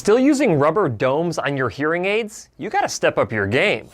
Still using rubber domes on your hearing aids? You gotta step up your game.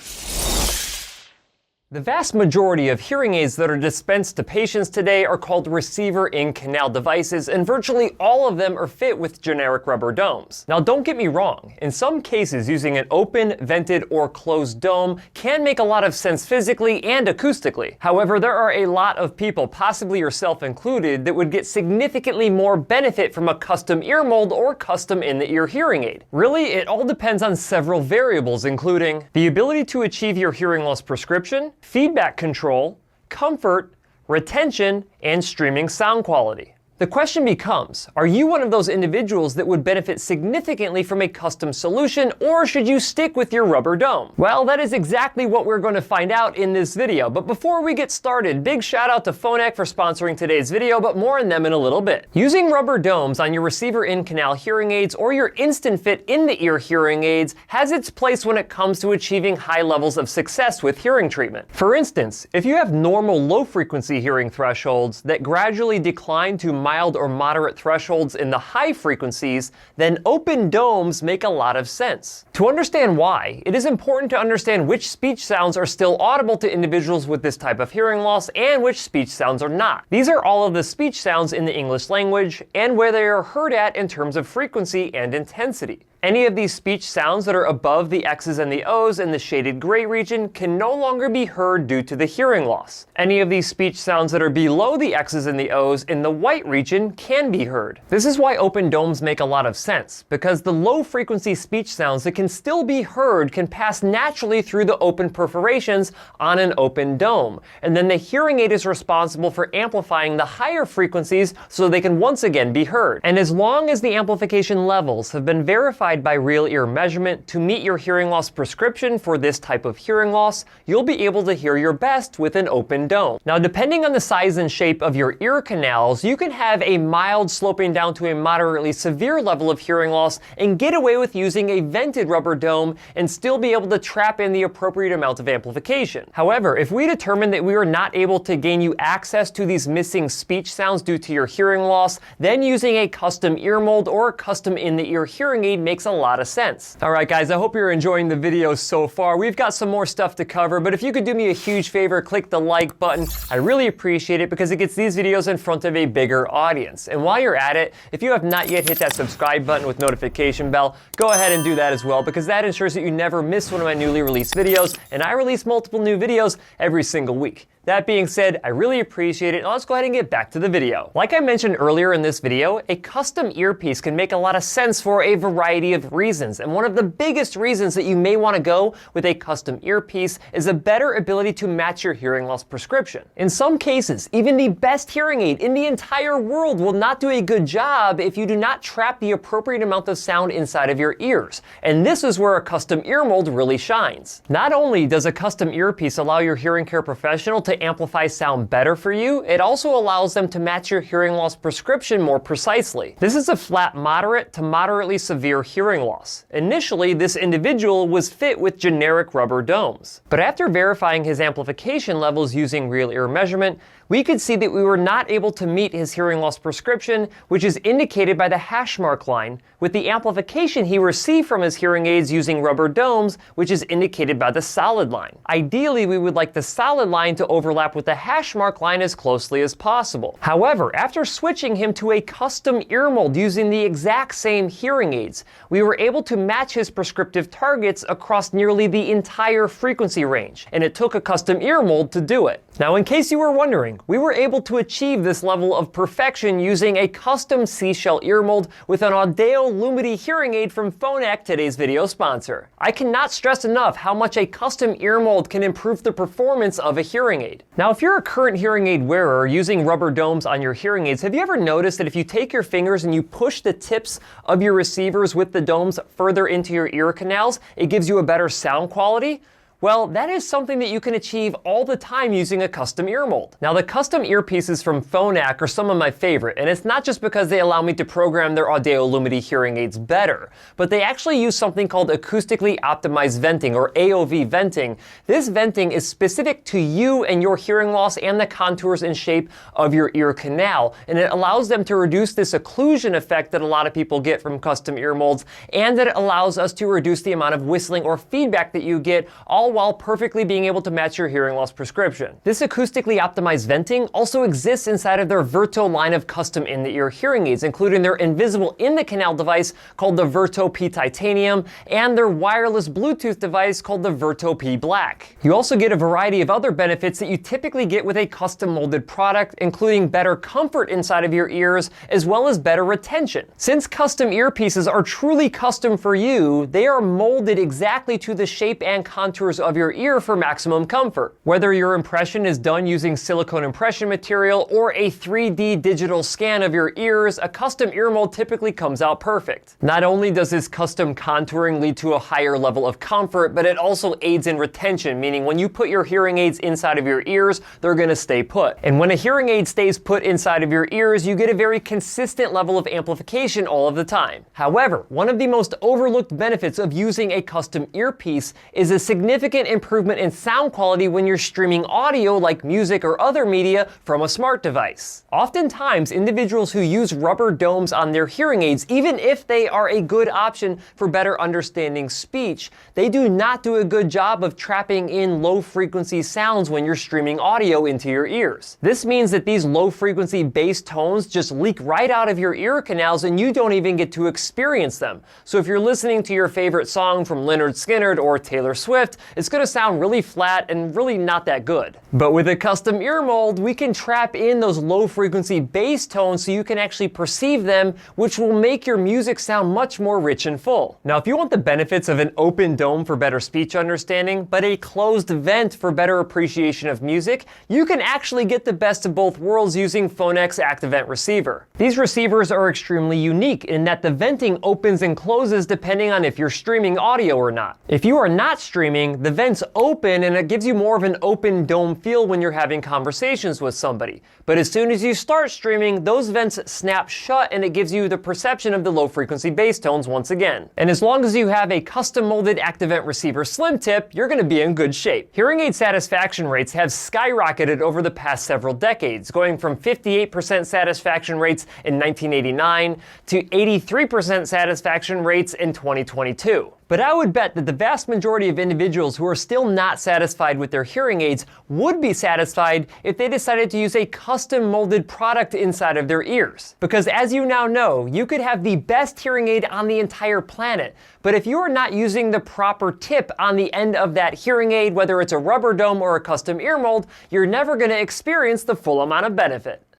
The vast majority of hearing aids that are dispensed to patients today are called receiver-in-canal devices, and virtually all of them are fit with generic rubber domes. Now don't get me wrong, in some cases using an open, vented, or closed dome can make a lot of sense physically and acoustically. However, there are a lot of people, possibly yourself included, that would get significantly more benefit from a custom ear mold or custom in-the-ear hearing aid. Really, it all depends on several variables, including the ability to achieve your hearing loss prescription, feedback control, comfort, retention, and streaming sound quality. The question becomes, are you one of those individuals that would benefit significantly from a custom solution, or should you stick with your rubber dome? Well, that is exactly what we're going to find out in this video. But before we get started, big shout out to Phonak for sponsoring today's video, but more on them in a little bit. Using rubber domes on your receiver-in-canal hearing aids or your instant fit in-the-ear hearing aids has its place when it comes to achieving high levels of success with hearing treatment. For instance, if you have normal low-frequency hearing thresholds that gradually decline to mild or moderate thresholds in the high frequencies, then open domes make a lot of sense. To understand why, it is important to understand which speech sounds are still audible to individuals with this type of hearing loss and which speech sounds are not. These are all of the speech sounds in the English language and where they are heard at in terms of frequency and intensity. Any of these speech sounds that are above the X's and the O's in the shaded gray region can no longer be heard due to the hearing loss. Any of these speech sounds that are below the X's and the O's in the white region can be heard. This is why open domes make a lot of sense, because the low frequency speech sounds that can still be heard can pass naturally through the open perforations on an open dome, and then the hearing aid is responsible for amplifying the higher frequencies so they can once again be heard. And as long as the amplification levels have been verified by real ear measurement to meet your hearing loss prescription for this type of hearing loss, you'll be able to hear your best with an open dome. Now, depending on the size and shape of your ear canals, you can have a mild sloping down to a moderately severe level of hearing loss and get away with using a vented rubber dome and still be able to trap in the appropriate amount of amplification. However, if we determine that we are not able to gain you access to these missing speech sounds due to your hearing loss, then using a custom ear mold or a custom in-the-ear hearing aid makes a lot of sense. Alright guys, I hope you're enjoying the video so far. We've got some more stuff to cover, but if you could do me a huge favor, click the like button. I really appreciate it because it gets these videos in front of a bigger audience. And while you're at it, if you have not yet hit that subscribe button with notification bell, go ahead and do that as well, because that ensures that you never miss one of my newly released videos, and I release multiple new videos every single week. That being said, I really appreciate it, and let's go ahead and get back to the video. Like I mentioned earlier in this video, a custom earpiece can make a lot of sense for a variety of reasons, and one of the biggest reasons that you may want to go with a custom earpiece is a better ability to match your hearing loss prescription. In some cases, even the best hearing aid in the entire world will not do a good job if you do not trap the appropriate amount of sound inside of your ears, and this is where a custom ear mold really shines. Not only does a custom earpiece allow your hearing care professional to amplify sound better for you, it also allows them to match your hearing loss prescription more precisely. This is a flat moderate to moderately severe hearing loss. Initially, this individual was fit with generic rubber domes, but after verifying his amplification levels using real ear measurement, we could see that we were not able to meet his hearing loss prescription, which is indicated by the hash mark line, with the amplification he received from his hearing aids using rubber domes, which is indicated by the solid line. Ideally, we would like the solid line to overlap with the hash mark line as closely as possible. However, after switching him to a custom ear mold using the exact same hearing aids, we were able to match his prescriptive targets across nearly the entire frequency range, and it took a custom ear mold to do it. Now, in case you were wondering, we were able to achieve this level of perfection using a custom seashell ear mold with an Audio Lumity hearing aid from Phonak, today's video sponsor. I cannot stress enough how much a custom ear mold can improve the performance of a hearing aid. Now, if you're a current hearing aid wearer using rubber domes on your hearing aids, have you ever noticed that if you take your fingers and you push the tips of your receivers with the domes further into your ear canals, it gives you a better sound quality? Well, that is something that you can achieve all the time using a custom ear mold. Now, the custom earpieces from Phonak are some of my favorite, and it's not just because they allow me to program their Audiologist hearing aids better, but they actually use something called acoustically optimized venting, or AOV venting. This venting is specific to you and your hearing loss and the contours and shape of your ear canal, and it allows them to reduce this occlusion effect that a lot of people get from custom ear molds, and that it allows us to reduce the amount of whistling or feedback that you get, all while perfectly being able to match your hearing loss prescription. This acoustically optimized venting also exists inside of their Virto line of custom in-the-ear hearing aids, including their invisible in-the-canal device called the Virto P Titanium and their wireless Bluetooth device called the Virto P Black. You also get a variety of other benefits that you typically get with a custom molded product, including better comfort inside of your ears as well as better retention. Since custom earpieces are truly custom for you, they are molded exactly to the shape and contours of your ear for maximum comfort. Whether your impression is done using silicone impression material or a 3D digital scan of your ears, a custom ear mold typically comes out perfect. Not only does this custom contouring lead to a higher level of comfort, but it also aids in retention, meaning when you put your hearing aids inside of your ears, they're going to stay put. And when a hearing aid stays put inside of your ears, you get a very consistent level of amplification all of the time. However, one of the most overlooked benefits of using a custom earpiece is a significant improvement in sound quality when you're streaming audio like music or other media from a smart device. Oftentimes, individuals who use rubber domes on their hearing aids, even if they are a good option for better understanding speech, they do not do a good job of trapping in low frequency sounds when you're streaming audio into your ears. This means that these low frequency bass tones just leak right out of your ear canals and you don't even get to experience them. So if you're listening to your favorite song from Lynyrd Skynyrd or Taylor Swift, it's going to sound really flat and really not that good. But with a custom ear mold, we can trap in those low frequency bass tones so you can actually perceive them, which will make your music sound much more rich and full. Now, if you want the benefits of an open dome for better speech understanding, but a closed vent for better appreciation of music, you can actually get the best of both worlds using Phonak's ActiVent receiver. These receivers are extremely unique in that the venting opens and closes depending on if you're streaming audio or not. If you are not streaming, the vents open and it gives you more of an open dome feel when you're having conversations with somebody. But as soon as you start streaming, those vents snap shut and it gives you the perception of the low frequency bass tones once again. And as long as you have a custom molded ActiVent receiver slim tip, you're going to be in good shape. Hearing aid satisfaction rates have skyrocketed over the past several decades, going from 58% satisfaction rates in 1989 to 83% satisfaction rates in 2022. But I would bet that the vast majority of individuals who are still not satisfied with their hearing aids would be satisfied if they decided to use a custom molded product inside of their ears. Because as you now know, you could have the best hearing aid on the entire planet, but if you are not using the proper tip on the end of that hearing aid, whether it's a rubber dome or a custom ear mold, you're never going to experience the full amount of benefit.